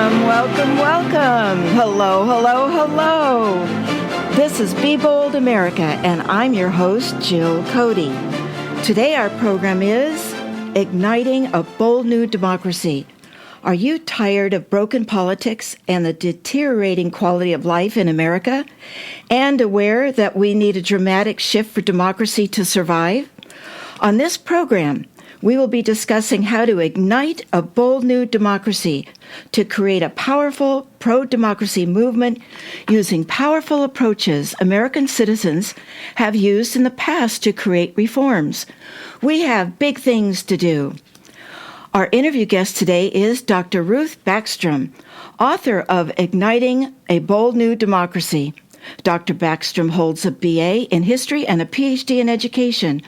Welcome. Hello. This is Be Bold America, and I'm your host, Jill Cody. Today our program is Igniting a Bold New Democracy. Are you tired of broken politics and the deteriorating quality of life in America, and aware that we need a dramatic shift for democracy to survive? On this program, we will be discussing how to ignite a bold new democracy to create a powerful pro-democracy movement using powerful approaches American citizens have used in the past to create reforms. We have big things to do. Our interview guest today is Dr. Ruth Backstrom, author of Igniting a Bold New Democracy. Dr. Backstrom holds a BA in history and a PhD in education.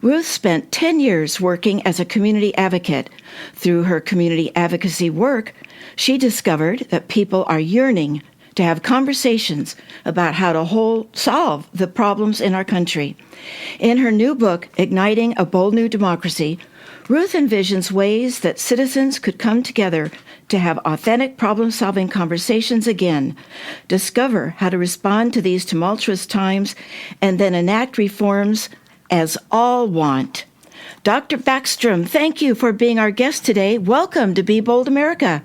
Ruth spent 10 years working as a community advocate. Through her community advocacy work, she discovered that people are yearning to have conversations about how to solve the problems in our country. In her new book, Igniting a Bold New Democracy, Ruth envisions ways that citizens could come together to have authentic problem-solving conversations again, discover how to respond to these tumultuous times, and then enact reforms as all want. Dr. Backstrom, thank you for being our guest today. Welcome to Be Bold America.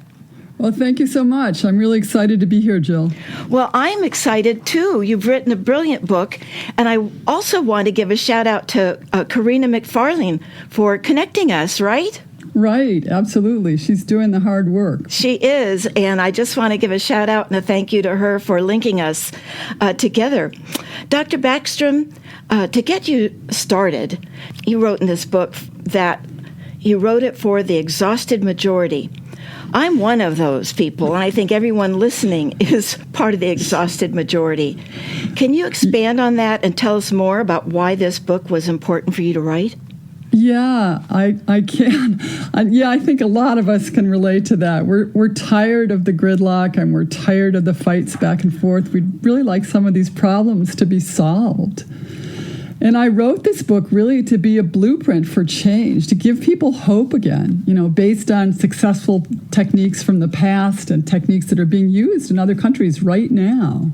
Well, thank you so much. I'm really excited to be here, Jill. Well, I'm excited, too. You've written a brilliant book, and I also want to give a shout-out to Karina McFarlane for connecting us, right? Right, absolutely. She's doing the hard work. She is, and I just want to give a shout-out and a thank you to her for linking us together. Dr. Backstrom, to get you started, you wrote in this book that you wrote it for the exhausted majority. I'm one of those people, and I think everyone listening is part of the exhausted majority. Can you expand on that and tell us more about why this book was important for you to write? Yeah, I can. I think a lot of us can relate to that. We're tired of the gridlock, and we're tired of the fights back and forth. We'd really like some of these problems to be solved. And I wrote this book really to be a blueprint for change, to give people hope again, based on successful techniques from the past and techniques that are being used in other countries right now.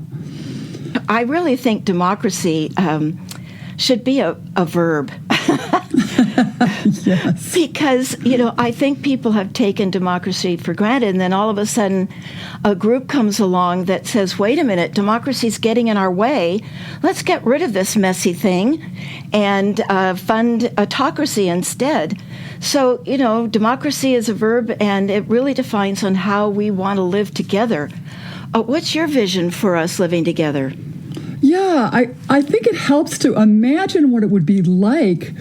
I really think democracy should be a verb. Yes. Because, I think people have taken democracy for granted, and then all of a sudden a group comes along that says, wait a minute, democracy's getting in our way. Let's get rid of this messy thing and fund autocracy instead. So, democracy is a verb, and it really defines on how we want to live together. What's your vision for us living together? Yeah, I think it helps to imagine what it would be like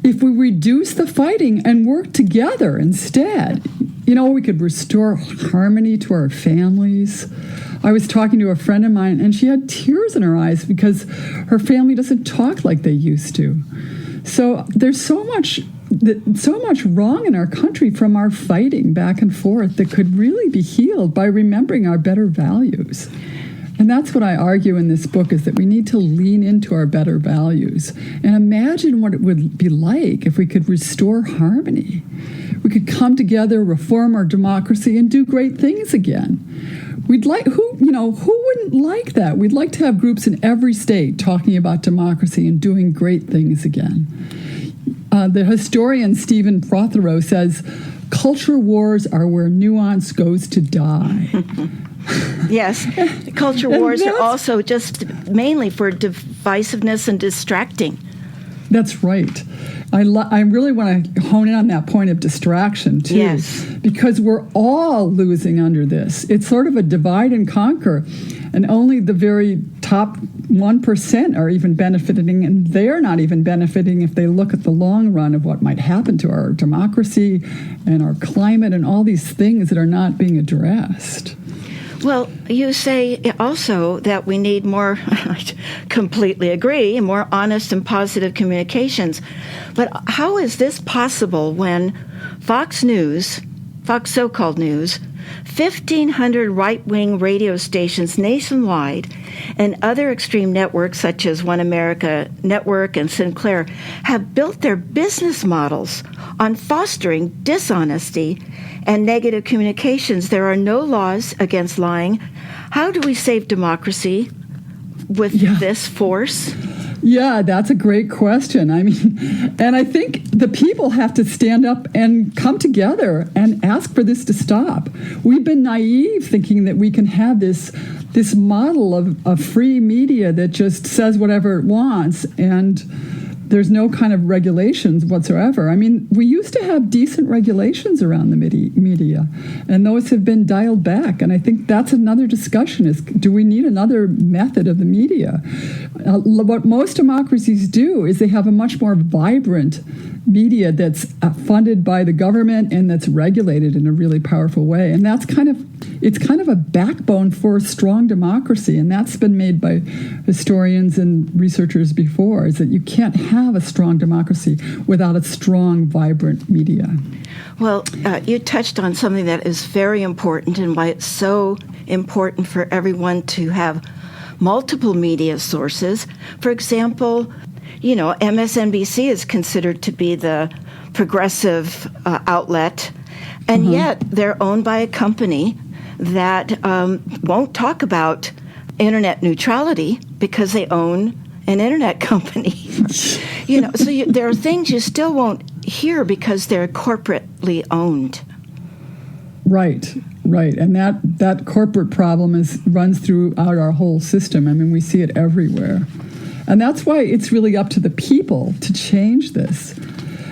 if we reduce the fighting and work together instead. We could restore harmony to our families. I was talking to a friend of mine, and she had tears in her eyes because her family doesn't talk like they used to. So there's so much wrong in our country from our fighting back and forth that could really be healed by remembering our better values. And that's what I argue in this book, is that we need to lean into our better values and imagine what it would be like if we could restore harmony. We could come together, reform our democracy, and do great things again. We'd like, who wouldn't like that? We'd like to have groups in every state talking about democracy and doing great things again. The historian Stephen Prothero says, culture wars are where nuance goes to die. Yes, culture wars are also just mainly for divisiveness and distracting. That's right. I really want to hone in on that point of distraction, too. Yes. Because we're all losing under this. It's sort of a divide and conquer, and only the very top 1% are even benefiting, and they're not even benefiting if they look at the long run of what might happen to our democracy and our climate and all these things that are not being addressed. Well, you say also that we need more, I completely agree, more honest and positive communications. But how is this possible when Fox so-called news, 1,500 right-wing radio stations nationwide and other extreme networks such as One America Network and Sinclair have built their business models on fostering dishonesty and negative communications. There are no laws against lying. How do we save democracy with this force? Yeah, that's a great question. I mean, and I think the people have to stand up and come together and ask for this to stop. We've been naive thinking that we can have this model of free media that just says whatever it wants and there's no kind of regulations whatsoever. I mean, we used to have decent regulations around the media, and those have been dialed back. And I think that's another discussion is, do we need another method of the media? What most democracies do is they have a much more vibrant media that's funded by the government and that's regulated in a really powerful way. And that's kind of a backbone for a strong democracy. And that's been made by historians and researchers before, is that you can't have a strong democracy without a strong, vibrant media. Well, you touched on something that is very important and why it's so important for everyone to have multiple media sources. For example, MSNBC is considered to be the progressive outlet, and yet they're owned by a company that won't talk about internet neutrality because they own an internet company. So there are things you still won't hear because they're corporately owned. Right. And that corporate problem runs throughout our whole system. I mean, we see it everywhere. And that's why it's really up to the people to change this.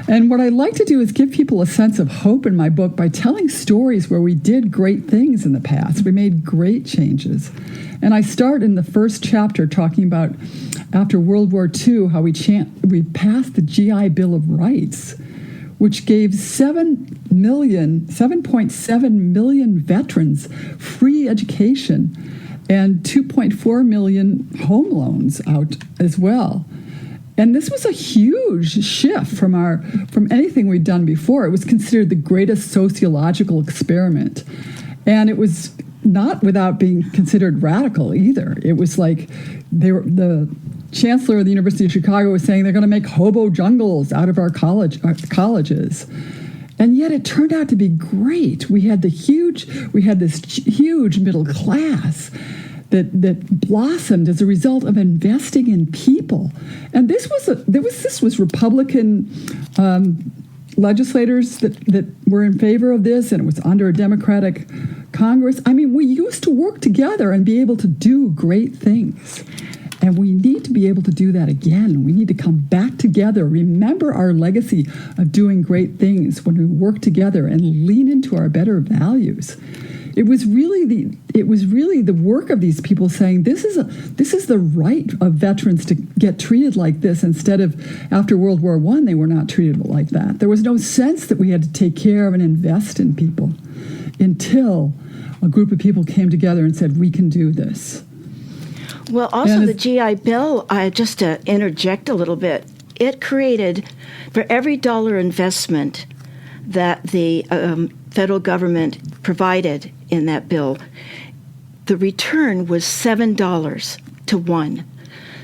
And what I like to do is give people a sense of hope in my book by telling stories where we did great things in the past. We made great changes. And I start in the first chapter talking about after World War II, how we passed the GI Bill of Rights, which gave 7.7 million veterans free education and 2.4 million home loans out as well. And this was a huge shift from anything we'd done before. It was considered the greatest sociological experiment. And it was not without being considered radical either. It was like the chancellor of the University of Chicago was saying they're going to make hobo jungles out of our colleges. And yet it turned out to be great. We had this huge middle class that blossomed as a result of investing in people. And this was Republican legislators that were in favor of this, and it was under a Democratic Congress. I mean, we used to work together and be able to do great things. And we need to be able to do that again. We need to come back together, remember our legacy of doing great things when we work together and lean into our better values. It was really the work of these people saying this is the right of veterans to get treated like this, instead of after World War I they were not treated like that. There was no sense that we had to take care of and invest in people until a group of people came together and said, we can do this. Well, also the GI Bill, just to interject a little bit, it created, for every dollar investment that the federal government provided in that bill, the return was $7 to 1.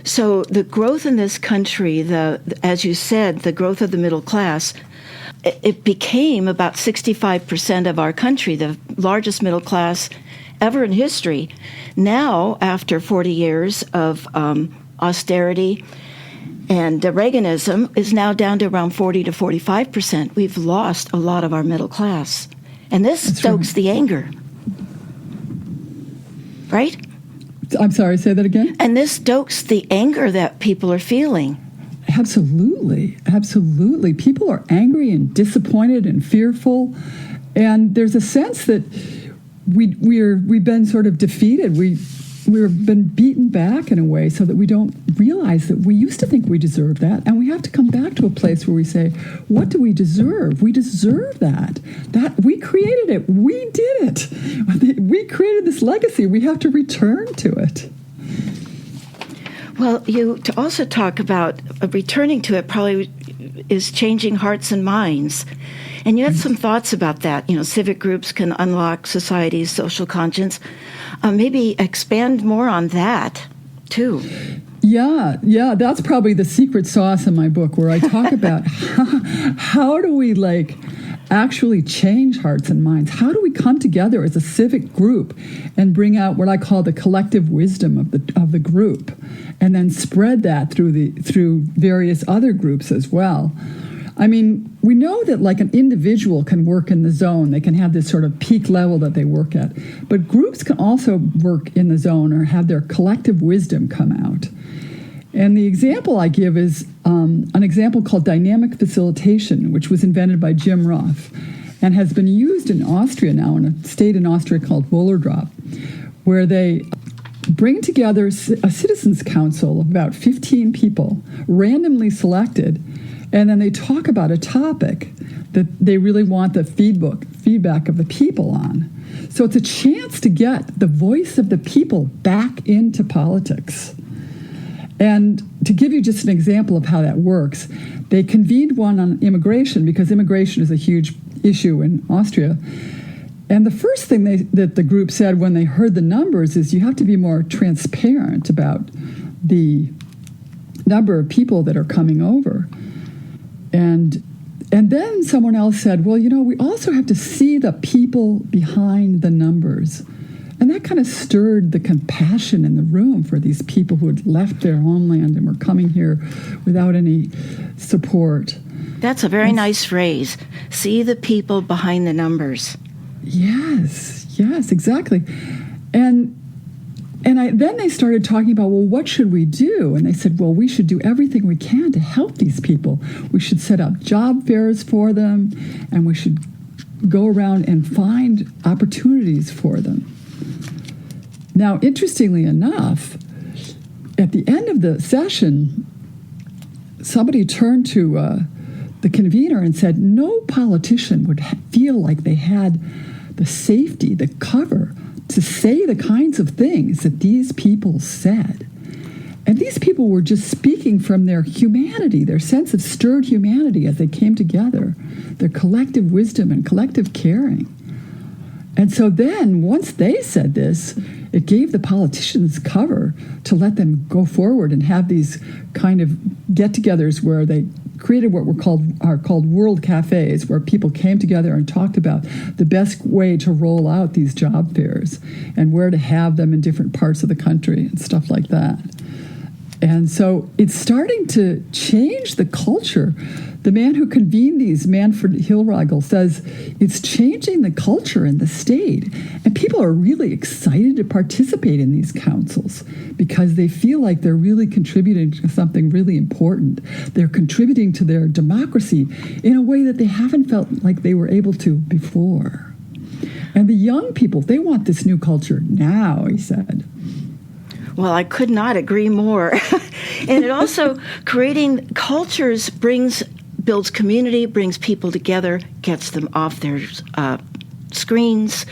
So the growth in this country, as you said, the growth of the middle class, it became about 65% of our country, the largest middle class ever in history. Now, after 40 years of austerity and Reaganism, is now down to around 40 to 45%. We've lost a lot of our middle class. And this stokes the anger. Right? I'm sorry, say that again? And this stokes the anger that people are feeling. Absolutely. People are angry and disappointed and fearful. And there's a sense that we've been sort of defeated. We've been beaten back in a way so that we don't realize that we used to think we deserved that. And we have to come back to a place where we say, what do we deserve? We deserve that. We created it. We did it. We created this legacy. We have to return to it. Well, you to also talk about returning to it probably is changing hearts and minds. And you had some thoughts about that. Civic groups can unlock society's social conscience. Maybe expand more on that, too. Yeah, that's probably the secret sauce in my book, where I talk about how do we actually change hearts and minds? How do we come together as a civic group and bring out what I call the collective wisdom of the group, and then spread that through various other groups as well? I mean, we know that an individual can work in the zone. They can have this sort of peak level that they work at. But groups can also work in the zone or have their collective wisdom come out. And the example I give is an example called dynamic facilitation, which was invented by Jim Roth and has been used in Austria now, in a state in Austria called Wohlerdorf, where they bring together a citizens' council of about 15 people, randomly selected, and then they talk about a topic that they really want the feedback of the people on. So it's a chance to get the voice of the people back into politics. And to give you just an example of how that works, they convened one on immigration, because immigration is a huge issue in Austria. And the first thing that the group said when they heard the numbers is you have to be more transparent about the number of people that are coming over. And then someone else said, well, we also have to see the people behind the numbers. And that kind of stirred the compassion in the room for these people who had left their homeland and were coming here without any support. That's a very nice phrase. See the people behind the numbers. Yes, exactly. And then they started talking about, well, what should we do? And they said, well, we should do everything we can to help these people. We should set up job fairs for them, and we should go around and find opportunities for them. Now, interestingly enough, at the end of the session, somebody turned to the convener and said no politician would feel like they had the safety, the cover, to say the kinds of things that these people said. And these people were just speaking from their humanity, their sense of stirred humanity as they came together, their collective wisdom and collective caring. And so then, once they said this, it gave the politicians cover to let them go forward and have these kind of get-togethers where they created what are called world cafes, where people came together and talked about the best way to roll out these job fairs and where to have them in different parts of the country and stuff like that. And so it's starting to change the culture. The man who convened these, Manfred Hilregel, says it's changing the culture in the state. And people are really excited to participate in these councils because they feel like they're really contributing to something really important. They're contributing to their democracy in a way that they haven't felt like they were able to before. And the young people, they want this new culture now, he said. Well, I could not agree more. And it also, creating cultures builds community, brings people together, gets them off their screens.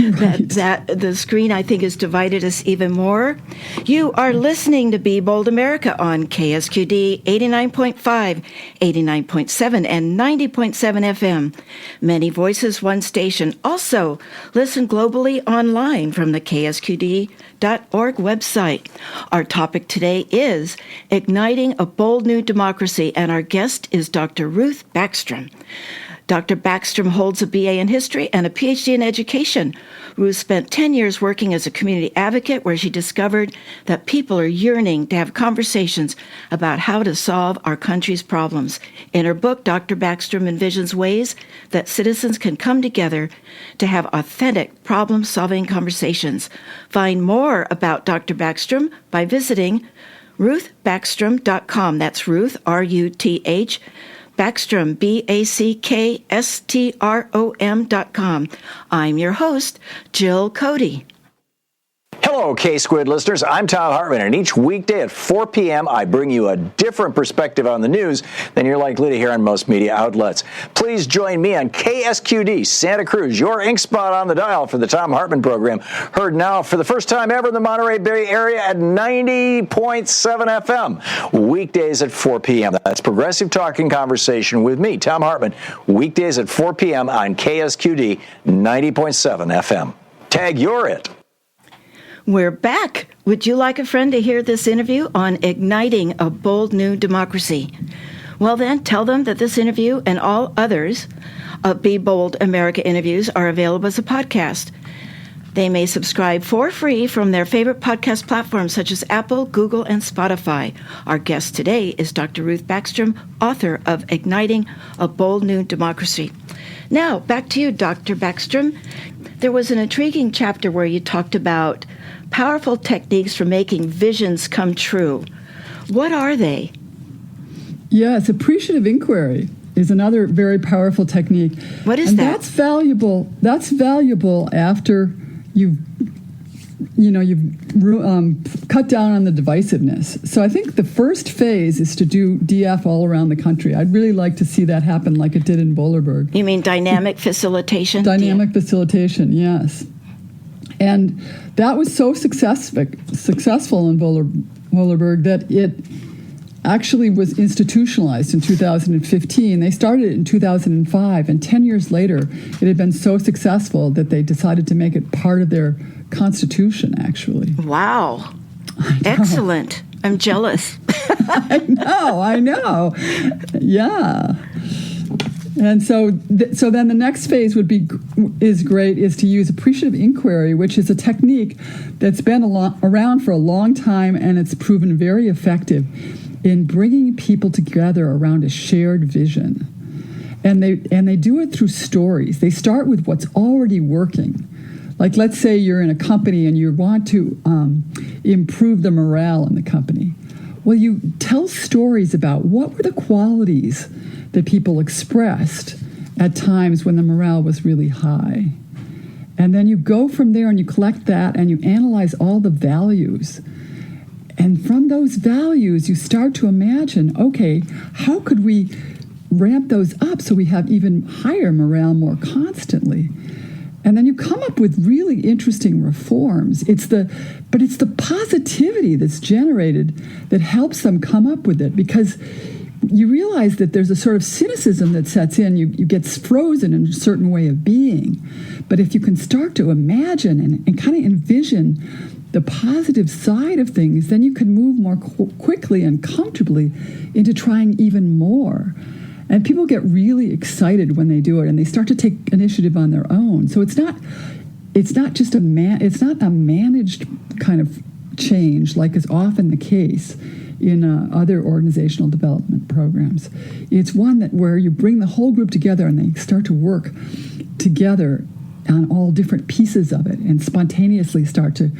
Right. that the screen, I think, has divided us even more. You are listening to Be Bold America on KSQD 89.5, 89.7, and 90.7 FM. Many voices, one station. Also, listen globally online from the KSQD.org website. Our topic today is Igniting a Bold New Democracy, and our guest is Dr. Ruth Backstrom. Dr. Backstrom holds a BA in history and a PhD in education. Ruth spent 10 years working as a community advocate, where she discovered that people are yearning to have conversations about how to solve our country's problems. In her book, Dr. Backstrom envisions ways that citizens can come together to have authentic problem-solving conversations. Find more about Dr. Backstrom by visiting ruthbackstrom.com. That's Ruth, R-U-T-H, Backstrom, BACKSTROM.com. I'm your host, Jill Cody. Hello, K-Squid listeners. I'm Tom Hartman, and each weekday at 4 p.m., I bring you a different perspective on the news than you're likely to hear on most media outlets. Please join me on KSQD Santa Cruz, your ink spot on the dial for the Tom Hartman program, heard now for the first time ever in the Monterey Bay area at 90.7 FM, weekdays at 4 p.m. That's Progressive Talk and Conversation with me, Tom Hartman, weekdays at 4 p.m. on KSQD 90.7 FM. Tag you're it. We're back. Would you like a friend to hear this interview on igniting a bold new democracy? Well, then, tell them that this interview and all others of Be Bold America interviews are available as a podcast. They may subscribe for free from their favorite podcast platforms such as Apple, Google, and Spotify. Our guest today is Dr. Ruth Backstrom, author of Igniting a Bold New Democracy. Now, back to you, Dr. Backstrom. There was an intriguing chapter where you talked about powerful techniques for making visions come true. What are they? Yes, appreciative inquiry is another very powerful technique. What is that? That's valuable. That's valuable after you've cut down on the divisiveness. So I think the first phase is to do DF all around the country. I'd really like to see that happen like it did in Boulderberg. You mean dynamic facilitation? Dynamic facilitation, yes. And that was so successful in Boulderberg that it actually was institutionalized in 2015. They started it in 2005, and 10 years later, it had been so successful that they decided to make it part of their constitution, actually. Wow. Excellent. I'm jealous. I know. Yeah. And so then the next phase is to use appreciative inquiry, which is a technique that's been around for a long time, and it's proven very effective in bringing people together around a shared vision. And they do it through stories. They start with what's already working. Like, let's say you're in a company and you want to improve the morale in the company. Well, you tell stories about what were the qualities that people expressed at times when the morale was really high. And then you go from there and you collect that and you analyze all the values. And from those values, you start to imagine, okay, how could we ramp those up so we have even higher morale more constantly? And then you come up with really interesting reforms. It's the positivity that's generated that helps them come up with it, because you realize that there's a sort of cynicism that sets in. You get frozen in a certain way of being. But if you can start to imagine and kind of envision the positive side of things, then you can move more quickly and comfortably into trying even more. And people get really excited when they do it, and they start to take initiative on their own. So it's not just a managed kind of change like is often the case in other organizational development programs. It's one where you bring the whole group together and they start to work together on all different pieces of it and spontaneously start to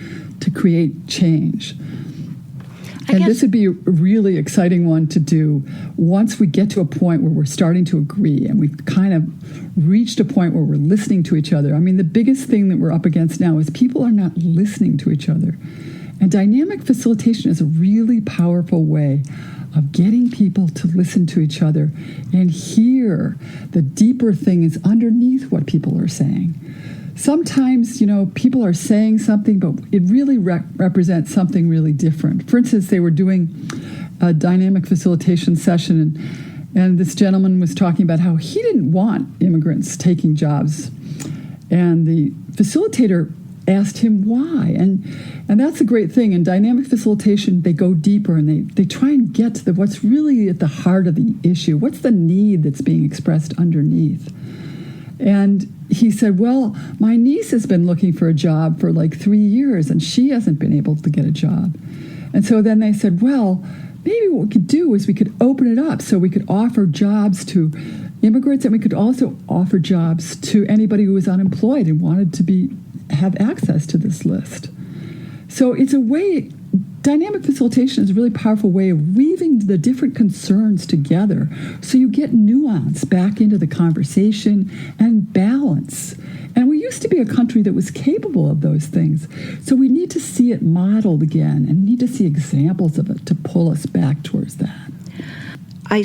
create change. And this would be a really exciting one to do once we get to a point where we're starting to agree and we've kind of reached a point where we're listening to each other. I mean, the biggest thing that we're up against now is people are not listening to each other. And dynamic facilitation is a really powerful way of getting people to listen to each other and hear the deeper thing is underneath what people are saying. Sometimes, people are saying something, but it really represents something really different. For instance, they were doing a dynamic facilitation session, and this gentleman was talking about how he didn't want immigrants taking jobs. And the facilitator asked him why. And that's a great thing. In dynamic facilitation, they go deeper and they try and get to what's really at the heart of the issue. What's the need that's being expressed underneath? And he said, well, my niece has been looking for a job for like 3 years, and she hasn't been able to get a job. And so then they said, well, maybe what we could do is we could open it up so we could offer jobs to immigrants, and we could also offer jobs to anybody who was unemployed and wanted to have access to this list. So it's a way, dynamic facilitation is a really powerful way of weaving the different concerns together so you get nuance back into the conversation and balance. And we used to be a country that was capable of those things. So we need to see it modeled again and need to see examples of it to pull us back towards that. I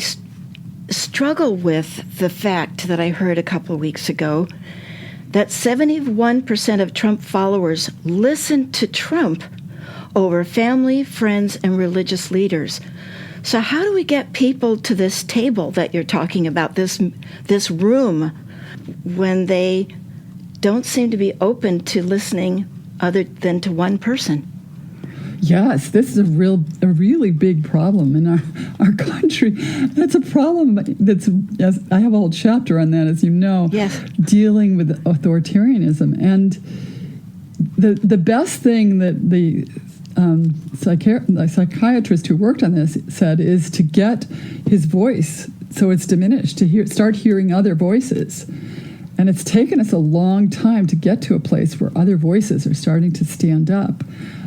struggle with the fact that I heard a couple of weeks ago that 71% of Trump followers listen to Trump over family, friends, and religious leaders. So how do we get people to this table that you're talking about, this room, when they don't seem to be open to listening other than to one person? Yes, this is a really big problem in our country. That's a problem yes, I have a whole chapter on that, as you know, yes, dealing with authoritarianism. And the best thing that the psychiatrist who worked on this said is to get his voice so it's diminished, to start hearing other voices. And it's taken us a long time to get to a place where other voices are starting to stand up.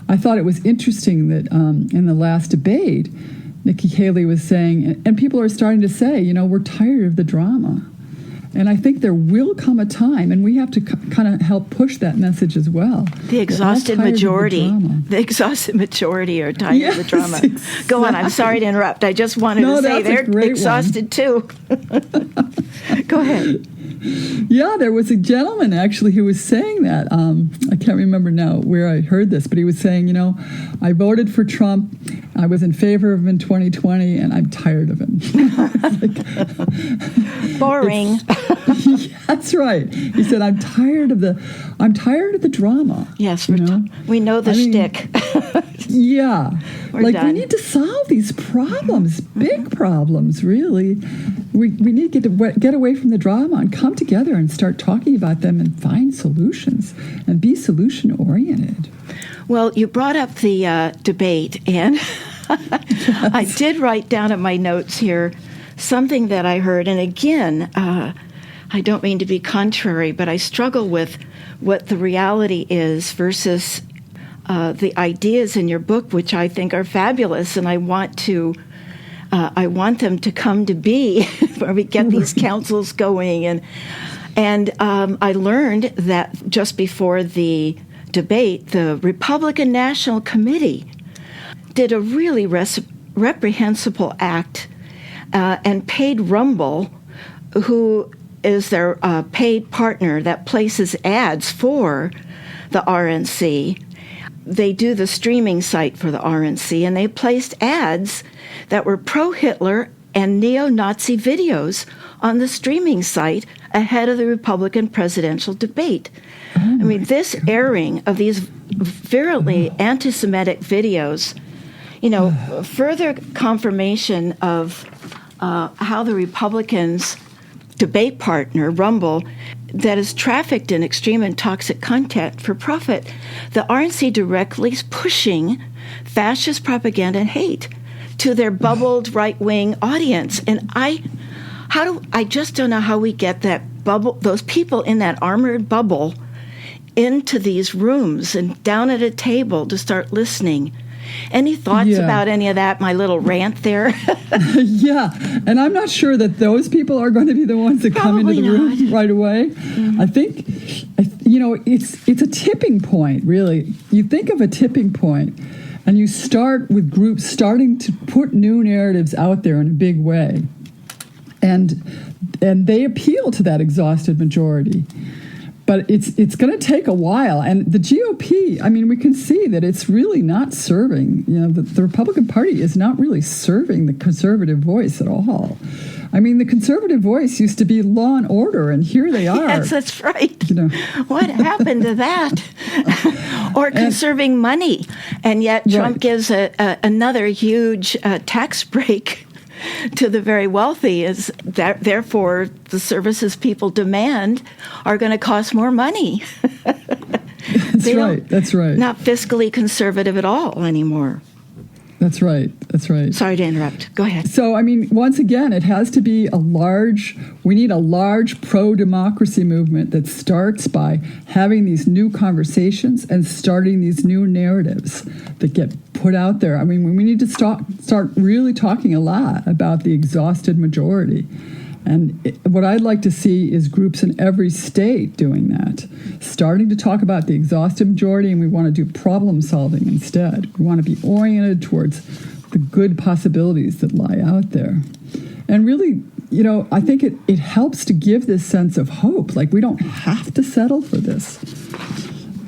I thought it was interesting that in the last debate, Nikki Haley was saying, and people are starting to say, we're tired of the drama. And I think there will come a time, and we have to kind of help push that message as well. The exhausted majority. The exhausted majority are tired of the drama. Exactly. Go on. I'm sorry to interrupt. I just wanted to say they're exhausted too. Go ahead. Yeah, there was a gentleman actually who was saying that. I can't remember now where I heard this, but he was saying, I voted for Trump. I was in favor of him in 2020, and I'm tired of him. Boring. That's right. He said, I'm tired of the drama. Yes, we know the shtick. Yeah. We're done. We need to solve these problems, big problems, really. We need to get away from the drama and come together and start talking about them and find solutions and be solution-oriented. Well, you brought up the debate, and I did write down in my notes here something that I heard. And again, I don't mean to be contrary, but I struggle with what the reality is versus the ideas in your book, which I think are fabulous, and I want them to come to be where we get these councils going. And I learned that just before the debate, the Republican National Committee did a really reprehensible act and paid Rumble, who is their paid partner that places ads for the RNC. They do the streaming site for the RNC, and they placed ads that were pro-Hitler and neo-Nazi videos on the streaming site ahead of the Republican presidential debate. This airing of these virulently anti-Semitic videos, further confirmation of how the Republicans' debate partner, Rumble, that is trafficked in extreme and toxic content for profit. The RNC directly is pushing fascist propaganda and hate to their bubbled right-wing audience. And I just don't know how we get that bubble, those people in that armored bubble, into these rooms and down at a table to start listening. Any thoughts about any of that, my little rant there? Yeah, and I'm not sure that those people are going to be the ones that come into the room right away. Mm-hmm. I think, it's a tipping point, really. You think of a tipping point, and you start with groups starting to put new narratives out there in a big way. And they appeal to that exhausted majority. But it's going to take a while. And the GOP, we can see that it's really not serving, the Republican Party is not really serving the conservative voice at all. The conservative voice used to be law and order, and here they are. Yes, that's right. What happened to that? Or conserving money. And yet Trump gives another huge tax break to the very wealthy, is that therefore the services people demand are going to cost more money. That's right. Not fiscally conservative at all anymore. That's right. Sorry to interrupt. Go ahead. So, once again, it has to be we need a large pro-democracy movement that starts by having these new conversations and starting these new narratives that get put out there. We need to start really talking a lot about the exhausted majority And what I'd like to see is groups in every state doing that, starting to talk about the exhaustive majority, and we want to do problem solving instead. We want to be oriented towards the good possibilities that lie out there. And really, I think it helps to give this sense of hope, like we don't have to settle for this.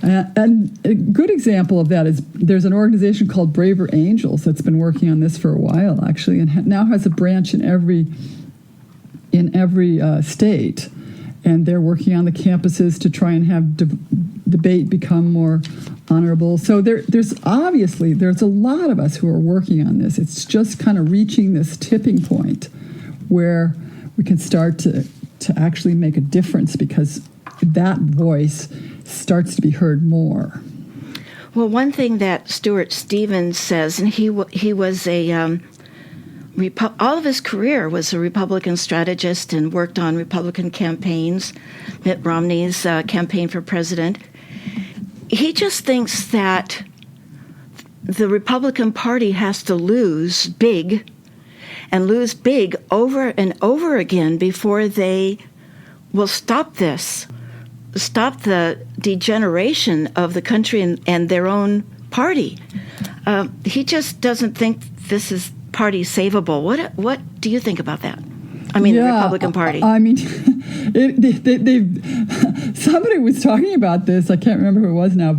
And a good example of that is there's an organization called Braver Angels that's been working on this for a while, actually, and now has a branch in every state. And they're working on the campuses to try and have debate become more honorable. So there's a lot of us who are working on this. It's just kind of reaching this tipping point where we can start to actually make a difference, because that voice starts to be heard more. Well, one thing that Stuart Stevens says, and he was all of his career was a Republican strategist and worked on Republican campaigns, Mitt Romney's campaign for president. He just thinks that the Republican Party has to lose big over and over again before they will stop the degeneration of the country and their own party. He just doesn't think this is party savable. What do you think about that? I mean, the Republican Party. I mean, somebody was talking about this. I can't remember who it was now,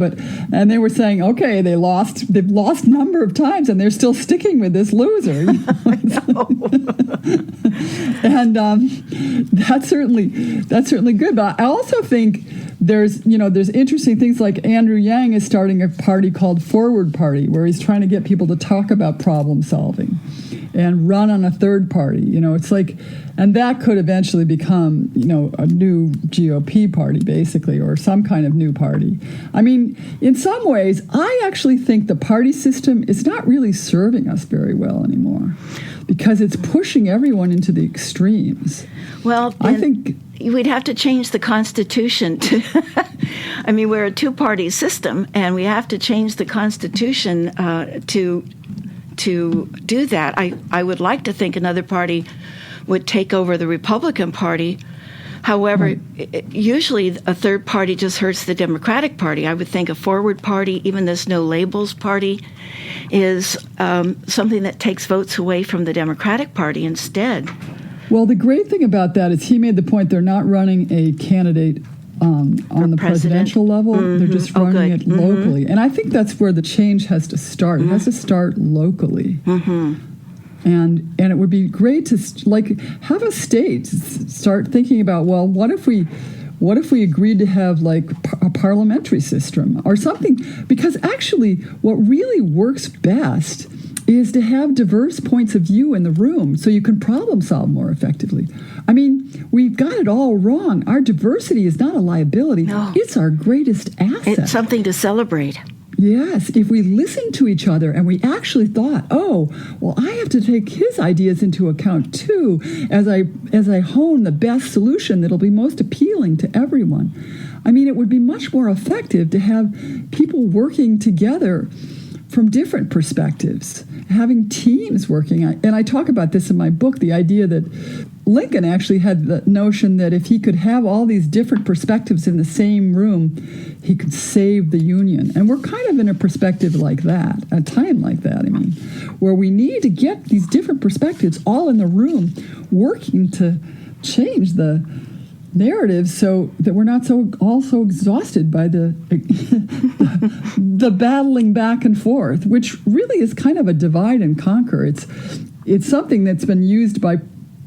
and they were saying, okay, they've lost a number of times, and they're still sticking with this loser. And that's certainly good. But I also think there's interesting things like Andrew Yang is starting a party called Forward Party, where he's trying to get people to talk about problem solving and run on a third party. It's like, and that could eventually become, a new GOP party, basically, or some kind of new party. I mean, in some ways, I actually think the party system is not really serving us very well anymore, because it's pushing everyone into the extremes. Well, I think we'd have to change the Constitution to, I mean, we're a two-party system, and we have to change the Constitution to do that. I would like to think another party would take over the Republican Party. However, usually a third party just hurts the Democratic Party. I would think a Forward Party, even this No Labels Party, is something that takes votes away from the Democratic Party instead. Well, the great thing about that is he made the point they're not running a candidate on the presidential level. Mm-hmm. They're just running it locally. Mm-hmm. And I think that's where the change has to start. Mm-hmm. It has to start locally. Mm-hmm. And it would be great to have a state start thinking about, well, what if we agreed to have a parliamentary system or something? Because actually what really works best is to have diverse points of view in the room so you can problem solve more effectively. I mean, we've got it all wrong. Our diversity is not a liability. No. It's our greatest asset. It's something to celebrate. Yes, if we listened to each other and we actually thought, oh, well, I have to take his ideas into account too as I hone the best solution that'll be most appealing to everyone. I mean, it would be much more effective to have people working together from different perspectives, having teams working. And I talk about this in my book, the idea that Lincoln actually had the notion that if he could have all these different perspectives in the same room, he could save the Union. And we're kind of in a perspective like that, a time like that, I mean, where we need to get these different perspectives all in the room working to change the narrative so that we're not so exhausted by the battling back and forth, which really is kind of a divide and conquer. It's something that's been used by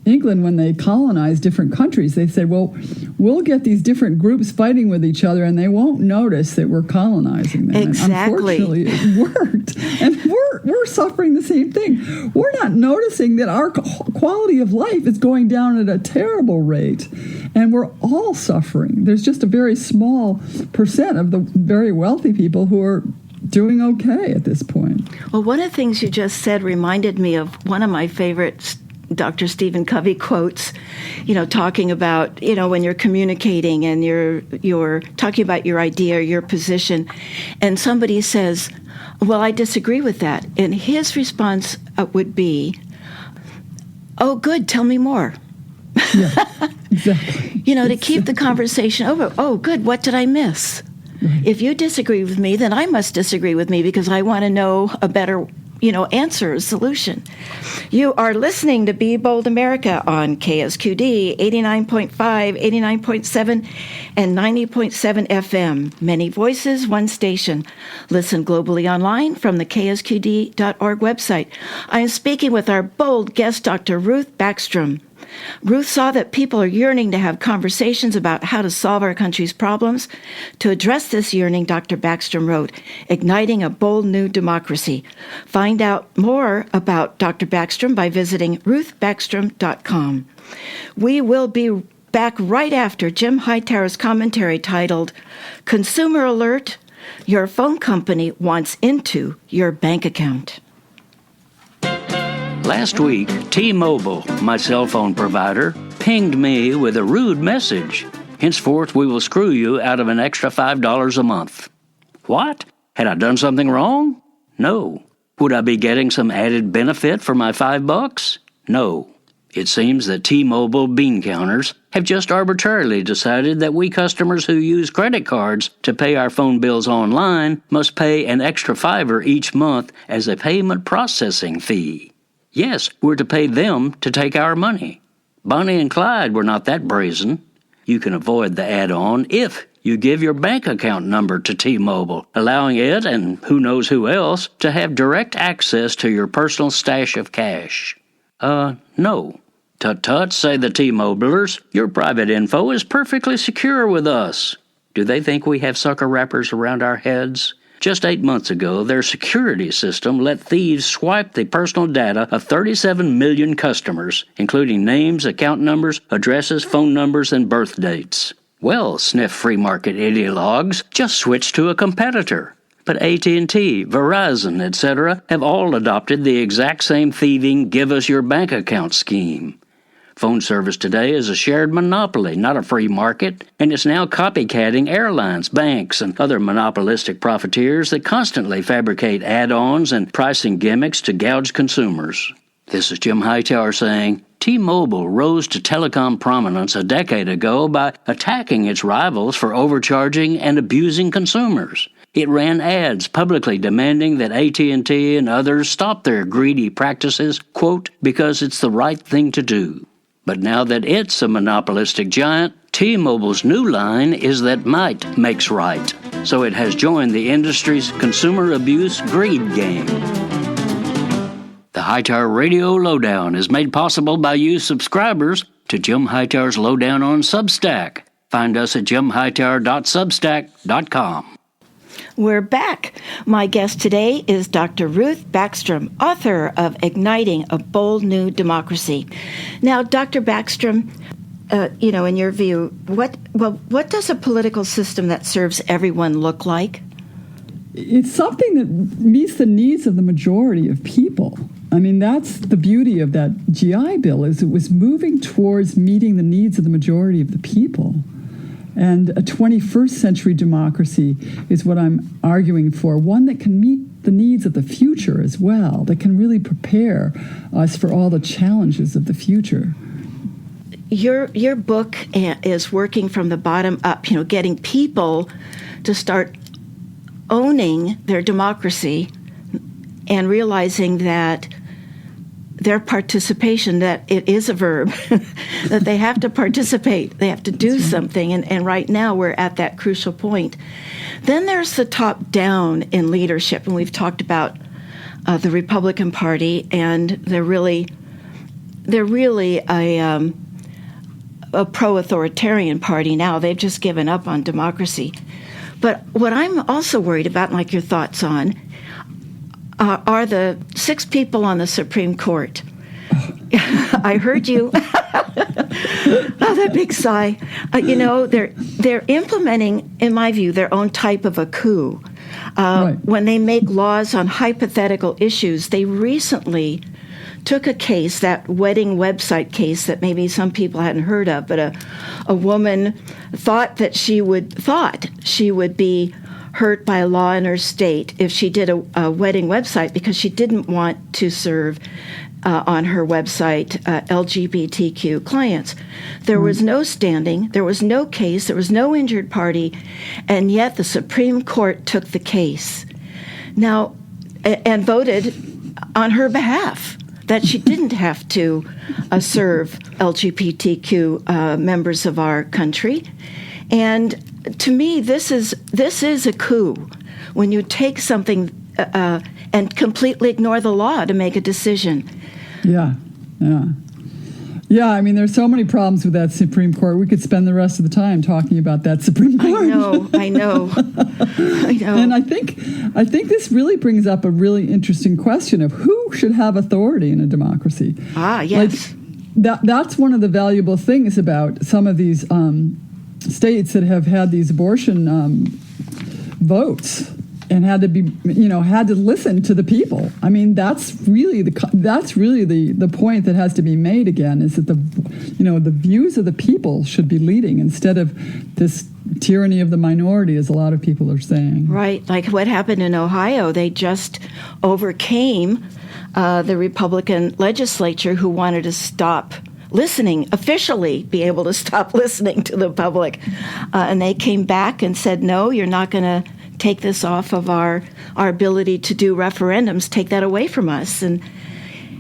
England when they colonized different countries. They said, well, we'll get these different groups fighting with each other and they won't notice that we're colonizing them. Exactly. And unfortunately, it worked. And we're suffering the same thing. We're not noticing that our quality of life is going down at a terrible rate. And we're all suffering. There's just a very small percent of the very wealthy people who are doing okay at this point. Well, one of the things you just said reminded me of one of my favorite Dr. Stephen Covey quotes, talking about, when you're communicating and you're talking about your idea or your position, and somebody says, well, I disagree with that. And his response would be, oh, good, tell me more. Yeah, exactly. To keep the conversation over. Oh, good. What did I miss? Right. If you disagree with me, then I must disagree with me because I want to know a better, answer, a solution. You are listening to Be Bold America on KSQD 89.5, 89.7, and 90.7 FM. Many voices, one station. Listen globally online from the ksqd.org website. I am speaking with our bold guest, Dr. Ruth Backstrom. Ruth saw that people are yearning to have conversations about how to solve our country's problems. To address this yearning, Dr. Backstrom wrote, Igniting a Bold New Democracy. Find out more about Dr. Backstrom by visiting ruthbackstrom.com. We will be back right after Jim Hightower's commentary titled, Consumer Alert, Your Phone Company Wants Into Your Bank Account. Last week, T-Mobile, my cell phone provider, pinged me with a rude message. Henceforth, we will screw you out of an extra $5 a month. What? Had I done something wrong? No. Would I be getting some added benefit for my $5? No. It seems that T-Mobile bean counters have just arbitrarily decided that we customers who use credit cards to pay our phone bills online must pay an extra $5 each month as a payment processing fee. Yes, we're to pay them to take our money. Bonnie and Clyde were not that brazen. You can avoid the add-on if you give your bank account number to T-Mobile, allowing it, and who knows who else, to have direct access to your personal stash of cash. No. Tut-tut, say the T-Mobilers. Your private info is perfectly secure with us. Do they think we have sucker wrappers around our heads? Just 8 months ago, their security system let thieves swipe the personal data of 37 million customers, including names, account numbers, addresses, phone numbers, and birth dates. Well, sniff free market ideologues, just switch to a competitor. But AT&T, Verizon, etc. have all adopted the exact same thieving give-us-your-bank account scheme. Phone service today is a shared monopoly, not a free market, and it's now copycatting airlines, banks, and other monopolistic profiteers that constantly fabricate add-ons and pricing gimmicks to gouge consumers. This is Jim Hightower saying, T-Mobile rose to telecom prominence a decade ago by attacking its rivals for overcharging and abusing consumers. It ran ads publicly demanding that AT&T and others stop their greedy practices, quote, because it's the right thing to do. But now that it's a monopolistic giant, T-Mobile's new line is that might makes right. So it has joined the industry's consumer abuse greed game. The Hightower Radio Lowdown is made possible by you subscribers to Jim Hightower's Lowdown on Substack. Find us at jimhightower.substack.com. We're back. My guest today is Dr. Ruth Backstrom, author of Igniting a Bold New Democracy. Now, Dr. Backstrom, in your view, what does a political system that serves everyone look like? It's something that meets the needs of the majority of people. I mean, that's the beauty of that GI Bill, is it was moving towards meeting the needs of the majority of the people. And a 21st century democracy is what I'm arguing for, one that can meet the needs of the future as well, that can really prepare us for all the challenges of the future. Your book is working from the bottom up, getting people to start owning their democracy and realizing that their participation, that it is a verb, that they have to participate, they have to do something, and right now we're at that crucial point. Then there's the top-down in leadership, and we've talked about the Republican Party, and they're really a pro-authoritarian party now. They've just given up on democracy. But what I'm also worried about, like your thoughts on, are the 6 people on the Supreme Court. I heard you. Oh, that big sigh. They're implementing, in my view, their own type of a coup. Right. When they make laws on hypothetical issues, they recently took a case, that wedding website case that maybe some people hadn't heard of, but a woman thought she would be hurt by a law in her state if she did a wedding website because she didn't want to serve on her website, LGBTQ clients. There was no standing, there was no case, there was no injured party, and yet the Supreme Court took the case. Now, and voted on her behalf that she didn't have to serve LGBTQ members of our country. And to me, this is a coup when you take something and completely ignore the law to make a decision. Yeah. I mean, there's so many problems with that Supreme Court. We could spend the rest of the time talking about that Supreme Court. I know. And I think this really brings up a really interesting question of who should have authority in a democracy. Yes. That's one of the valuable things about some of these states that have had these abortion votes and had to listen to the people. I mean, that's really the point that has to be made again, is that the views of the people should be leading instead of this tyranny of the minority, as a lot of people are saying. Right, like what happened in Ohio. They just overcame the Republican legislature who wanted to stop listening, officially be able to stop listening to the public. And they came back and said, no, you're not going to take this off of our ability to do referendums, take that away from us. And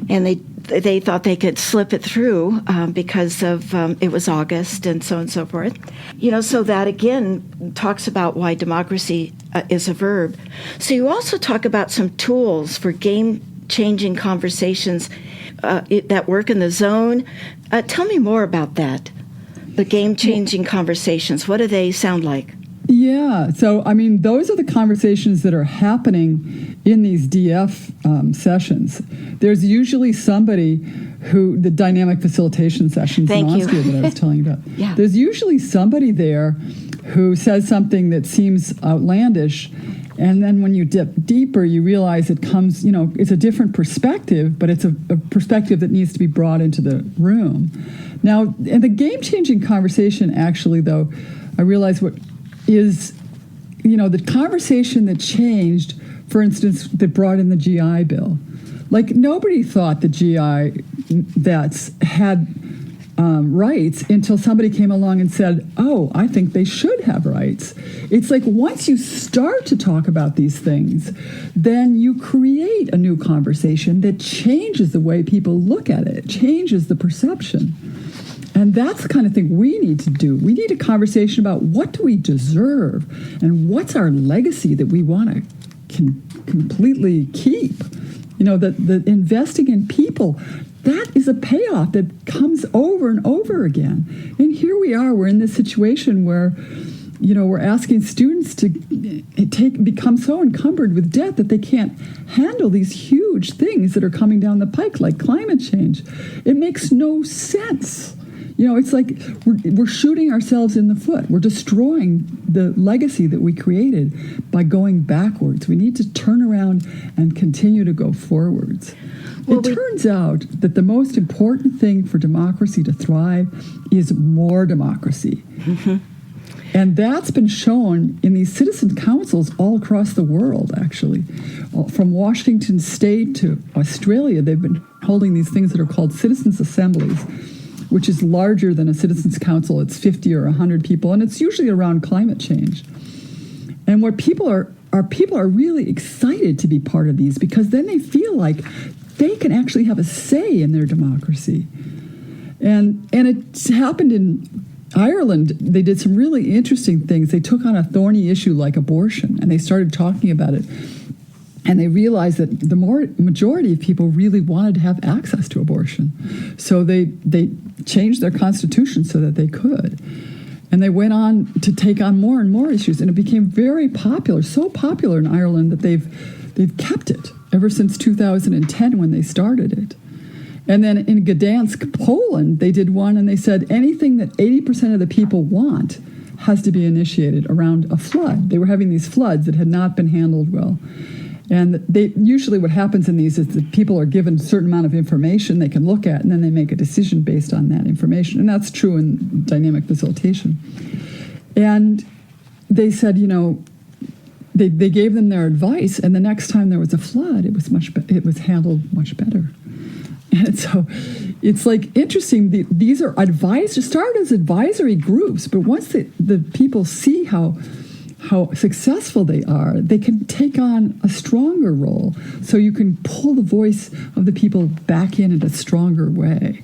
they thought they could slip it through because of it was August and so on and so forth. So that again talks about why democracy is a verb. So you also talk about some tools for game-changing conversations that work in the zone. Tell me more about that, the game-changing conversations. What do they sound like? Yeah, so I mean, those are the conversations that are happening in these DF sessions. There's usually somebody the dynamic facilitation sessions in Austria that I was telling you about. Yeah. There's usually somebody there who says something that seems outlandish, and then when you dip deeper, you realize it comes, it's a different perspective, but it's a perspective that needs to be brought into the room. Now, in the game-changing conversation, actually, though, I realize what is, the conversation that changed, for instance, that brought in the GI Bill. Like, nobody thought the GI vets had rights until somebody came along and said, oh, I think they should have rights. It's like once you start to talk about these things, then you create a new conversation that changes the way people look at it, changes the perception. And that's the kind of thing we need to do. We need a conversation about what do we deserve and what's our legacy that we want to completely keep. The investing in people, that is a payoff that comes over and over again. And here we are, we're in this situation where, we're asking students to become so encumbered with debt that they can't handle these huge things that are coming down the pike, like climate change. It makes no sense. It's like we're shooting ourselves in the foot. We're destroying the legacy that we created by going backwards. We need to turn around and continue to go forwards. It turns out that the most important thing for democracy to thrive is more democracy. Mm-hmm. And that's been shown in these citizen councils all across the world, actually. From Washington State to Australia, they've been holding these things that are called citizens' assemblies, which is larger than a citizens' council. It's 50 or 100 people, and it's usually around climate change. And what people are really excited to be part of these, because then they feel like they can actually have a say in their democracy. And it happened in Ireland. They did some really interesting things. They took on a thorny issue like abortion, and they started talking about it. And they realized that the majority of people really wanted to have access to abortion. So they changed their constitution so that they could. And they went on to take on more and more issues. And it became very popular, so popular in Ireland that they've kept it ever since 2010 when they started it. And then in Gdansk, Poland, they did one and they said anything that 80% of the people want has to be initiated around a flood. They were having these floods that had not been handled well. And usually what happens in these is that people are given a certain amount of information they can look at, and then they make a decision based on that information. And that's true in dynamic facilitation. And they said, they gave them their advice, and the next time there was a flood, it was handled much better. And so it's like interesting. These are started as advisory groups, but once the people see how successful they are, they can take on a stronger role. So you can pull the voice of the people back in a stronger way.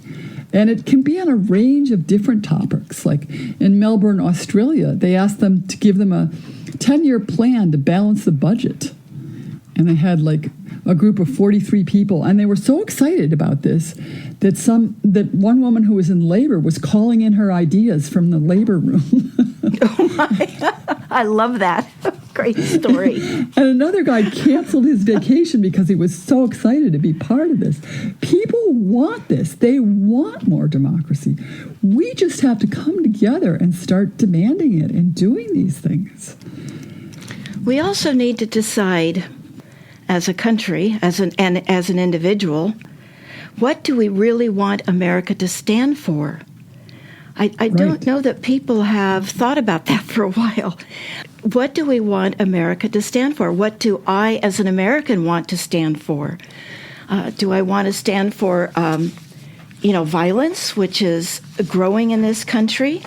And it can be on a range of different topics. Like in Melbourne, Australia, they asked them to give them a 10-year plan to balance the budget. And they had like a group of 43 people, and they were so excited about this that one woman who was in labor was calling in her ideas from the labor room. Oh my! I love that. Great story. And another guy canceled his vacation because he was so excited to be part of this. People want this. They want more democracy. We just have to come together and start demanding it and doing these things. We also need to decide, as a country, as an individual, what do we really want America to stand for? I don't know that people have thought about that for a while. What do we want America to stand for? What do I, as an American, want to stand for? Do I want to stand for, violence, which is growing in this country,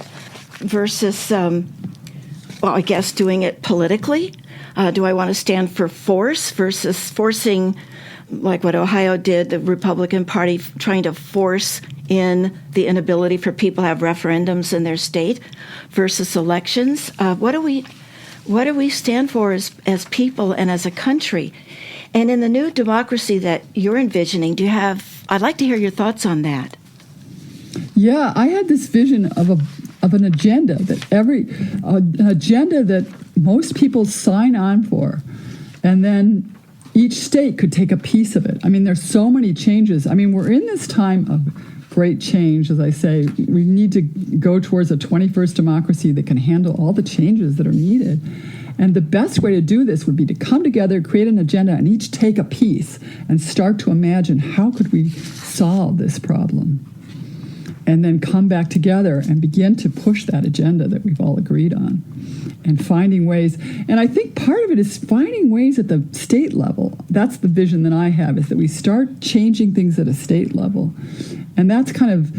versus, I guess, doing it politically? Do I want to stand for force versus forcing, like what Ohio did, the Republican Party trying to force in the inability for people to have referendums in their state versus elections? What do we stand for as people and as a country? And in the new democracy that you're envisioning, I'd like to hear your thoughts on that. Yeah, I had this vision of an agenda that most people sign on for, and then each state could take a piece of it. I mean, there's so many changes. I mean, we're in this time of great change, as I say. We need to go towards a 21st democracy that can handle all the changes that are needed. And the best way to do this would be to come together, create an agenda, and each take a piece and start to imagine how could we solve this problem. And then come back together and begin to push that agenda that we've all agreed on and finding ways. And I think part of it is finding ways at the state level. That's the vision that I have, is that we start changing things at a state level. And that's kind of,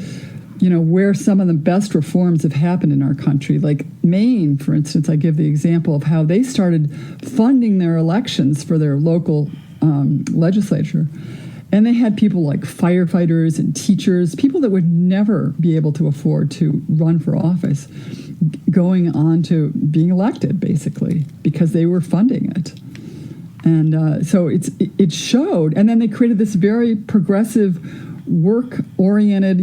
where some of the best reforms have happened in our country. Like Maine, for instance, I give the example of how they started funding their elections for their local legislature. And they had people like firefighters and teachers, people that would never be able to afford to run for office, going on to being elected, basically, because they were funding it. And so it showed. And then they created this very progressive, work-oriented,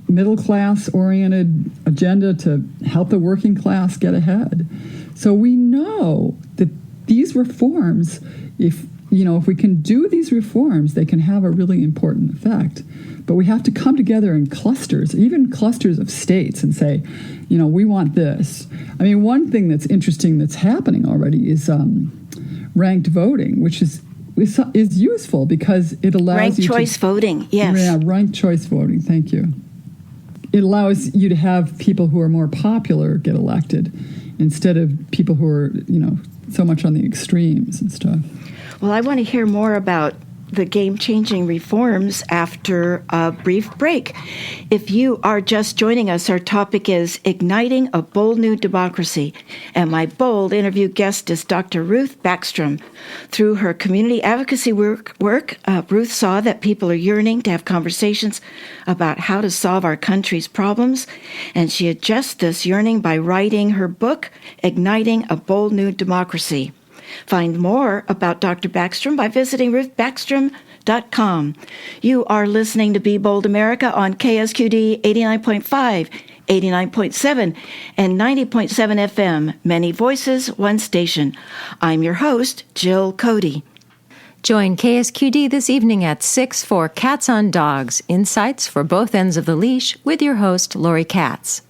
middle-class-oriented agenda to help the working class get ahead. So we know that these reforms, if we can do these reforms, they can have a really important effect. But we have to come together in clusters, even clusters of states, and say, we want this. I mean, one thing that's interesting that's happening already is ranked voting, which is useful because it allows ranked choice voting, yes. Yeah, ranked choice voting, thank you. It allows you to have people who are more popular get elected instead of people who are, so much on the extremes and stuff. Well, I want to hear more about the game-changing reforms after a brief break. If you are just joining us, our topic is Igniting a Bold New Democracy, and my bold interview guest is Dr. Ruth Backstrom. Through her community advocacy work, Ruth saw that people are yearning to have conversations about how to solve our country's problems, and she addressed this yearning by writing her book, Igniting a Bold New Democracy. Find more about Dr. Backstrom by visiting ruthbackstrom.com. You are listening to Be Bold America on KSQD 89.5, 89.7, and 90.7 FM. Many voices, one station. I'm your host, Jill Cody. Join KSQD this evening at 6 for Cats on Dogs, Insights for Both Ends of the Leash with your host, Lori Katz.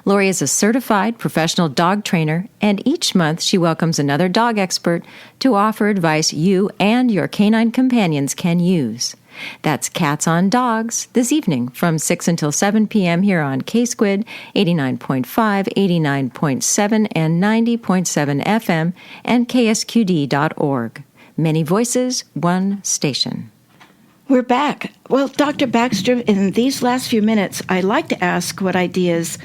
Lori is a certified professional dog trainer, and each month she welcomes another dog expert to offer advice you and your canine companions can use. That's Cats on Dogs this evening from 6 until 7 p.m. here on KSQD 89.5, 89.7, and 90.7 FM and ksqd.org. Many voices, one station. We're back. Well, Dr. Backstrom, in these last few minutes, I'd like to ask what ideas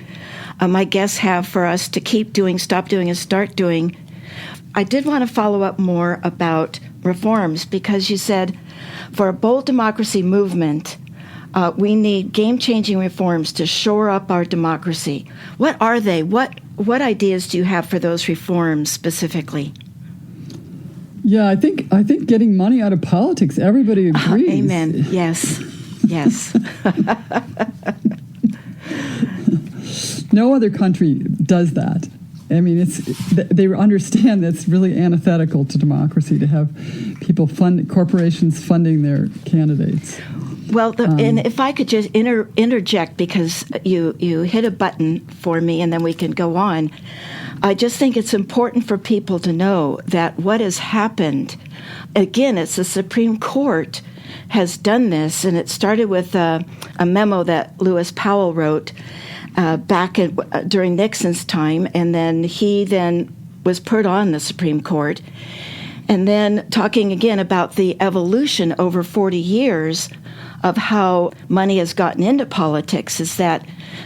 my guests have for us to keep doing, stop doing, and start doing. I did want to follow up more about reforms because you said for a bold democracy movement, we need game-changing reforms to shore up our democracy. What are they? What ideas do you have for those reforms specifically? Yeah, I think getting money out of politics, everybody agrees. Amen. Yes. No other country does that. I mean, they understand that's really antithetical to democracy to have people corporations funding their candidates. Well, and if I could just interject, because you hit a button for me and then we can go on. I just think it's important for people to know that what has happened, again, it's the Supreme Court has done this, and it started with a memo that Lewis Powell wrote back during Nixon's time, and then he was put on the Supreme Court. And then talking again about the evolution over 40 years of how money has gotten into politics is that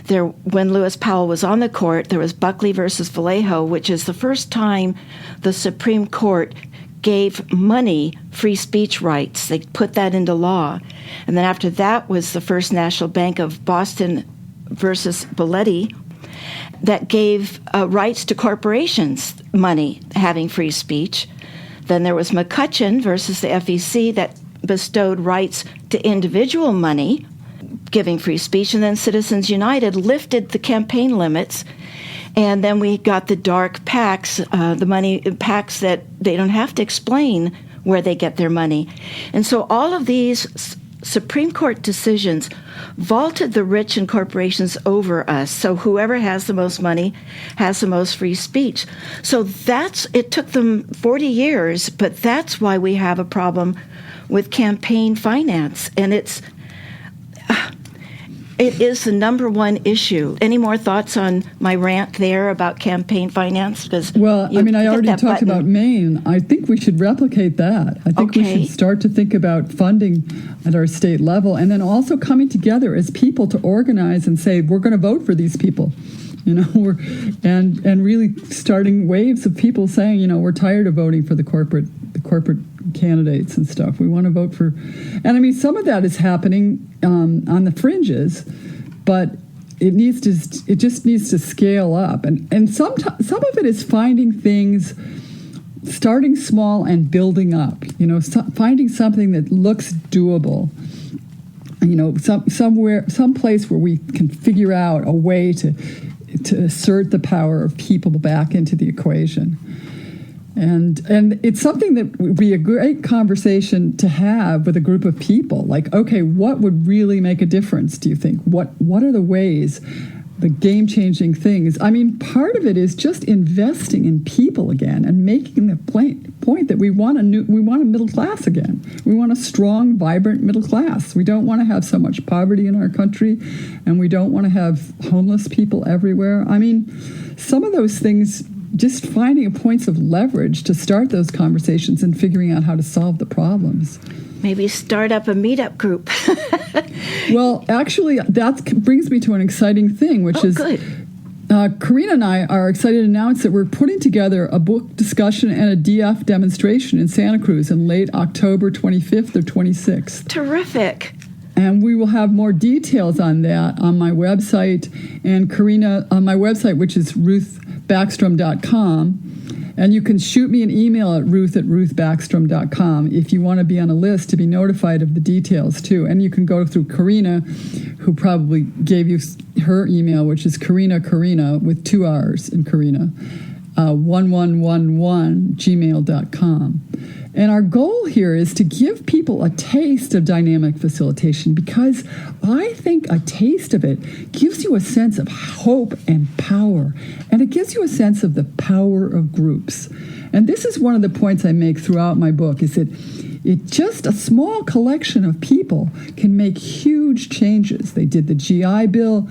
when Lewis Powell was on the court, there was Buckley versus Vallejo, which is the first time the Supreme Court gave money free speech rights. They put that into law. And then after that was the First National Bank of Boston versus Belletti that gave rights to corporations, money, having free speech. Then there was McCutcheon versus the FEC that bestowed rights to individual money, giving free speech. And then Citizens United lifted the campaign limits. And then we got the dark PACs, the money PACs that they don't have to explain where they get their money. And so all of these Supreme Court decisions vaulted the rich and corporations over us. So whoever has the most money has the most free speech. So it took them 40 years, but that's why we have a problem with campaign finance. And it is the number one issue. Any more thoughts on my rant there about campaign finance? I already talked about Maine. I think we should replicate that. I think we should start to think about funding at our state level, and then also coming together as people to organize and say, we're going to vote for these people. And really starting waves of people saying, we're tired of voting for the corporate candidates and stuff. We want to vote for, and I mean, some of that is happening on the fringes, but it just needs to scale up. And some of it is finding things, starting small and building up. Finding something that looks doable. Some place where we can figure out a way to assert the power of people back into the equation. And it's something that would be a great conversation to have with a group of people. Like, okay, what would really make a difference, do you think? What are the ways, the game-changing things? I mean, part of it is just investing in people again and making the point that we want a middle class again. We want a strong, vibrant middle class. We don't want to have so much poverty in our country, and we don't want to have homeless people everywhere. I mean, some of those things, just finding points of leverage to start those conversations and figuring out how to solve the problems. Maybe start up a meetup group. Well, actually, that brings me to an exciting thing, which is good. Karina and I are excited to announce that we're putting together a book discussion and a DF demonstration in Santa Cruz in late October 25th or 26th. Terrific. And we will have more details on that on my website, and Karina on my website, which is ruthbackstrom.com. And you can shoot me an email at ruth@ruthbackstrom.com if you want to be on a list to be notified of the details, too. And you can go through Karina, who probably gave you her email, which is Karina with 2 R's in Karina, 1111gmail.com. And our goal here is to give people a taste of dynamic facilitation, because I think a taste of it gives you a sense of hope and power, and it gives you a sense of the power of groups. And this is one of the points I make throughout my book, is that just a small collection of people can make huge changes. They did the GI Bill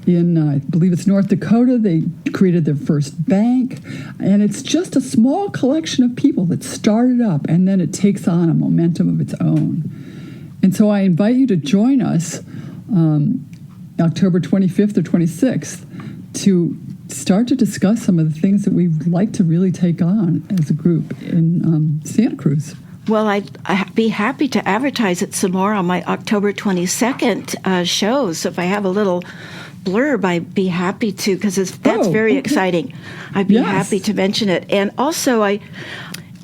in, I believe it's North Dakota. They created their first bank. And it's just a small collection of people that started up, and then it takes on a momentum of its own. And so I invite you to join us October 25th or 26th to start to discuss some of the things that we'd like to really take on as a group in Santa Cruz. Well, I'd be happy to advertise it some more on my October 22nd show. So if I have a little blurb, I'd be happy to, because that's very exciting. I'd be happy to mention it. And also,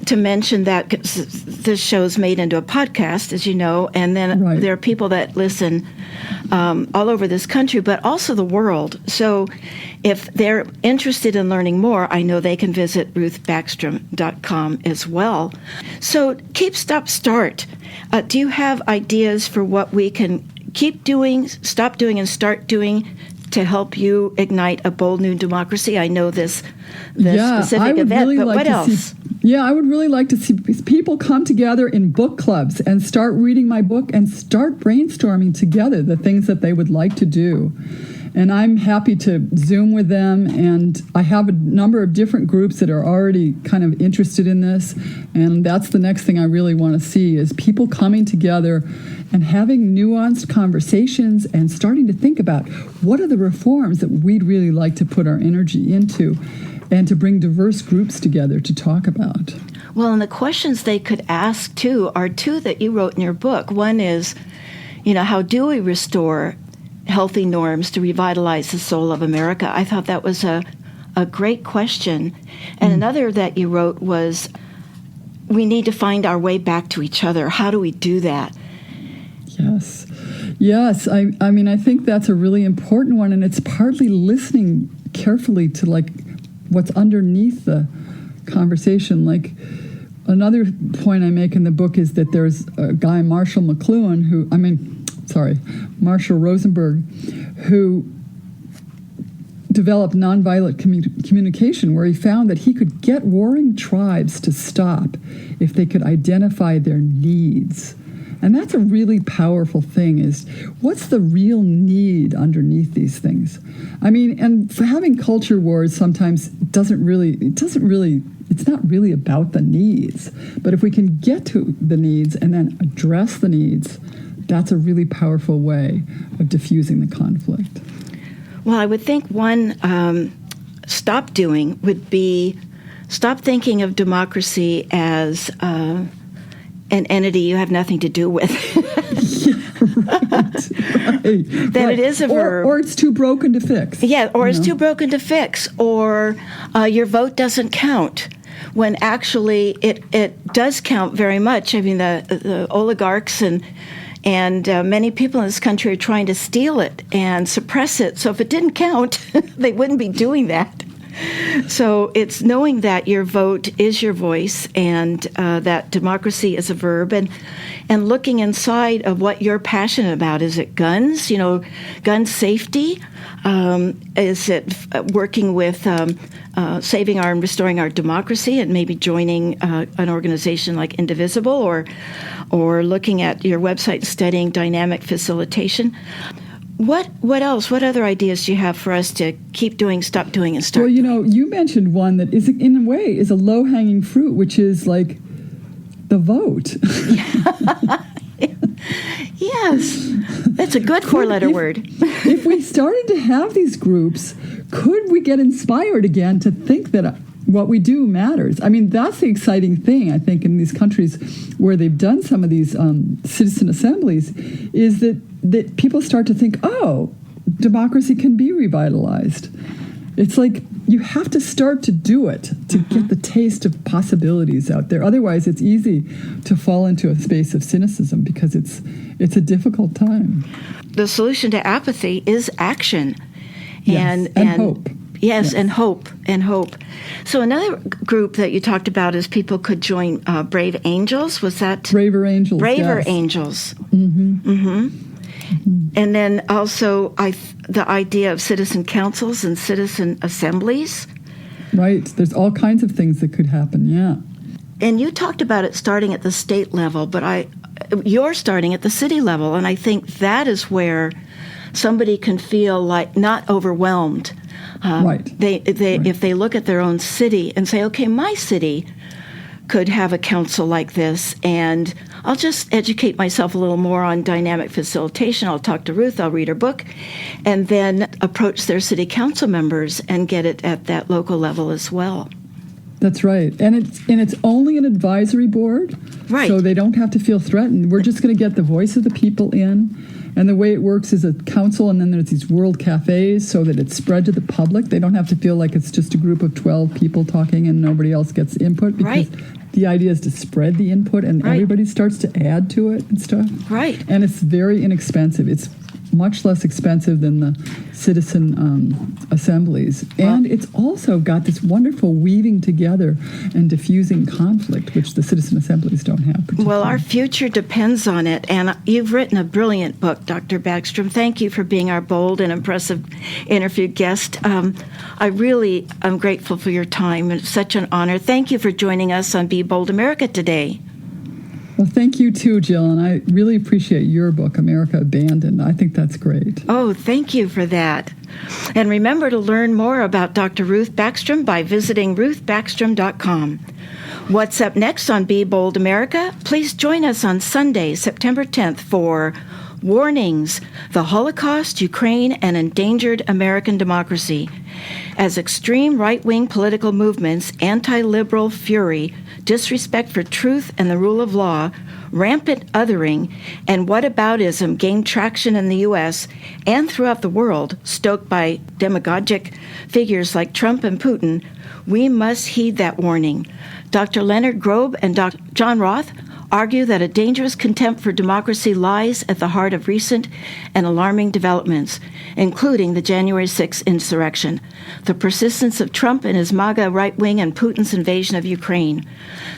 to mention that this show's made into a podcast, as you know, and then there are people that listen all over this country, but also the world. So if they're interested in learning more, I know they can visit ruthbackstrom.com as well. So keep, stop, start. Do you have ideas for what we can keep doing, stop doing, and start doing to help you ignite a bold new democracy? I know this specific event, but what else? I would really like to see people come together in book clubs and start reading my book and start brainstorming together the things that they would like to do. And I'm happy to Zoom with them, and I have a number of different groups that are already kind of interested in this, and that's the next thing I really want to see is people coming together and having nuanced conversations and starting to think about what are the reforms that we'd really like to put our energy into and to bring diverse groups together to talk about. Well, and the questions they could ask, too, are two that you wrote in your book. One is, how do we restore healthy norms to revitalize the soul of America? I thought that was a great question. And another that you wrote was, we need to find our way back to each other. How do we do that? Yes. I mean, I think that's a really important one, and it's partly listening carefully to, what's underneath the conversation. Another point I make in the book is that there's a guy, Marshall Rosenberg, who developed nonviolent communication, where he found that he could get warring tribes to stop if they could identify their needs. And that's a really powerful thing, is what's the real need underneath these things? I mean, and for having culture wars sometimes it's not really about the needs. But if we can get to the needs and then address the needs, that's a really powerful way of diffusing the conflict. Well, I would think one stop doing would be stop thinking of democracy as an entity you have nothing to do with. That it is a verb. Or it's too broken to fix. Yeah, or it's too broken to fix. Or your vote doesn't count, when actually it does count very much. I mean, the oligarchs and many people in this country are trying to steal it and suppress it. So if it didn't count, they wouldn't be doing that. So it's knowing that your vote is your voice, and that democracy is a verb, and looking inside of what you're passionate about. Is it guns? Gun safety? Is it working with saving and restoring our democracy, and maybe joining an organization like Indivisible, or looking at your website studying dynamic facilitation? What else? What other ideas do you have for us to keep doing, stop doing, and start doing? Well, you mentioned one that is, in a way, is a low-hanging fruit, which is like the vote. Yes. That's a good four-letter word. If we started to have these groups, could we get inspired again to think that what we do matters? I mean, that's the exciting thing, I think, in these countries where they've done some of these citizen assemblies, is that people start to think, democracy can be revitalized. It's like you have to start to do it to get the taste of possibilities out there. Otherwise, it's easy to fall into a space of cynicism because it's a difficult time. The solution to apathy is action. And hope. Yes, and hope. So another group that you talked about is people could join Brave Angels. Was that? Braver Angels. Braver Angels. And then also the idea of citizen councils and citizen assemblies. Right. There's all kinds of things that could happen, yeah. And you talked about it starting at the state level, but you're starting at the city level, and I think that is where somebody can feel like not overwhelmed. Right. If they look at their own city and say, okay, my city could have a council like this, and I'll just educate myself a little more on dynamic facilitation. I'll talk to Ruth, I'll read her book, and then approach their city council members and get it at that local level as well. That's right. And it's only an advisory board, right? So they don't have to feel threatened. We're just going to get the voice of the people in. And the way it works is a council, and then there's these world cafes so that it's spread to the public. They don't have to feel like it's just a group of 12 people talking and nobody else gets input, because the idea is to spread the input and everybody starts to add to it and stuff. Right. And it's very inexpensive. It's much less expensive than the citizen assemblies. And it's also got this wonderful weaving together and diffusing conflict, which the citizen assemblies don't have. Well, our future depends on it. And you've written a brilliant book, Dr. Backstrom. Thank you for being our bold and impressive interview guest. I really am grateful for your time. It's such an honor. Thank you for joining us on Be Bold America today. Well, thank you too, Jill, and I really appreciate your book, America Abandoned. I think that's great. Oh, thank you for that. And remember to learn more about Dr. Ruth Backstrom by visiting ruthbackstrom.com. What's up next on Be Bold America? Please join us on Sunday, September 10th for Warnings, the Holocaust, Ukraine, and Endangered American Democracy. As extreme right-wing political movements, anti-liberal fury, disrespect for truth and the rule of law, rampant othering, and whataboutism gain traction in the U.S. and throughout the world, stoked by demagogic figures like Trump and Putin, we must heed that warning. Dr. Leonard Grobe and Dr. John Roth argue that a dangerous contempt for democracy lies at the heart of recent and alarming developments, including the January 6th insurrection, the persistence of Trump and his MAGA right wing, and Putin's invasion of Ukraine.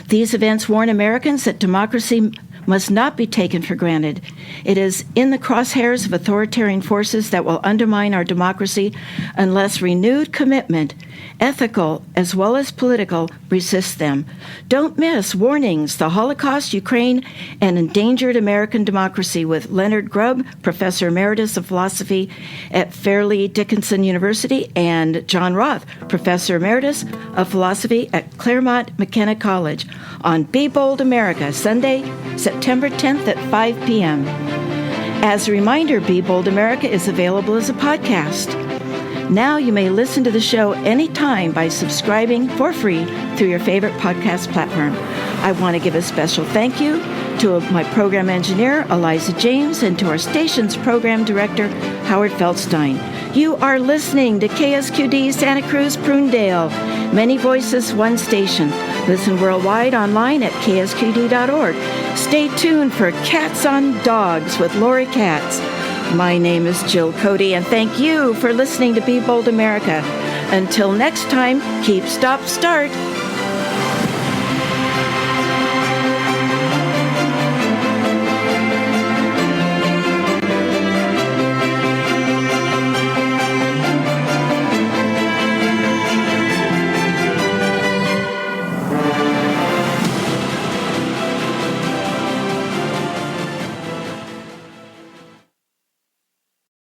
These events warn Americans that democracy must not be taken for granted. It is in the crosshairs of authoritarian forces that will undermine our democracy unless renewed commitment, ethical as well as political, resists them. Don't miss Warnings, the Holocaust, Ukraine, and Endangered American Democracy with Leonard Grubb, Professor Emeritus of Philosophy at Fairleigh Dickinson University, and John Roth, Professor Emeritus of Philosophy at Claremont McKenna College on Be Bold America, Sunday, September 10th at 5 p.m. As a reminder, Be Bold America is available as a podcast. Now you may listen to the show anytime by subscribing for free through your favorite podcast platform. I want to give a special thank you to my program engineer, Eliza James, and to our station's program director, Howard Feldstein. You are listening to KSQD Santa Cruz, Prunedale. Many voices, one station. Listen worldwide online at ksqd.org. Stay tuned for Cats on Dogs with Lori Katz. My name is Jill Cody, and thank you for listening to Be Bold America. Until next time, keep, stop, start.